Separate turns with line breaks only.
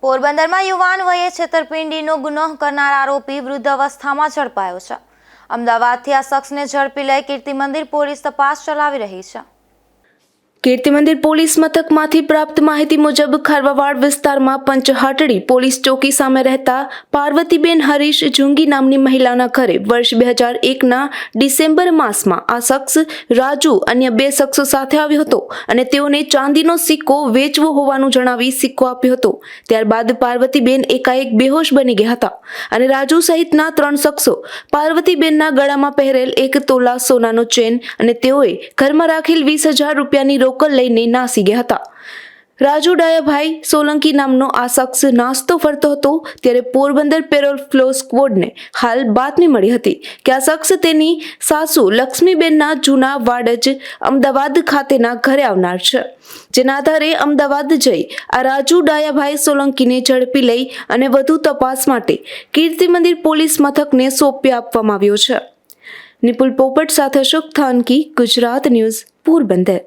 પોરબંદરમાં યુવાન વયે છેતરપિંડીનો ગુનો કરનાર આરોપી વૃદ્ધ અવસ્થામાં ઝડપાયો છે. અમદાવાદથી આ શખ્સને ઝડપી લઈ કીર્તિમંદિર પોલીસ તપાસ ચલાવી રહી છે.
કીર્તિમંદિર પોલીસ મથકમાંથી પ્રાપ્ત માહિતી મુજબ ખારવાવાડ વિસ્તારમાં પંચહાટડી પોલીસ ચોકી સામે રહેતા પાર્વતીબેન હરીશ જુંગી નામની મહિલાના ઘરે વર્ષ 2001ના ડિસેમ્બર માસમાં આ શખ્સ રાજુ અન્ય બે શખ્સો સાથે આવ્યો હતો અને તેઓને ચાંદીનો સિક્કો વેચવો હોવાનું જણાવી સિક્કો આપ્યો હતો. ત્યારબાદ પાર્વતીબેન એકાએક બેહોશ બની ગયા હતા અને રાજુ સહિતના 3 શખ્સો પાર્વતીબેનના ગળામાં પહેરેલ 1 તોલા સોનાનો ચેન અને તેઓએ ઘરમાં રાખેલ 20,000 રૂપિયાની રોકડ લઈને નાસી ગયા હતા. રાજુ ડાયાભાઈ સોલંકી નામનો આ શખ્સ નાસ્તો ફરતો હતો ત્યારે પોરબંદર પેરોલ ફ્લો સ્ક્વોડને હાલ બાતમી મળી હતી કે આ શખ્સ તેની સાસુ લક્ષ્મીબેનના જૂના વાડજ અમદાવાદ ખાતેના ઘરે આવનાર છે. જેના આધારે અમદાવાદ જઈ આ રાજુ ડાયાભાઈ સોલંકીને ઝડપી લઈ અને વધુ તપાસ માટે કીર્તિમંદિર પોલીસ મથકને સોંપી આપવામાં આવ્યો છે. નિપુલ પોપટ સાથે અશોક થાનકી, ગુજરાત ન્યૂઝ, પોરબંદર.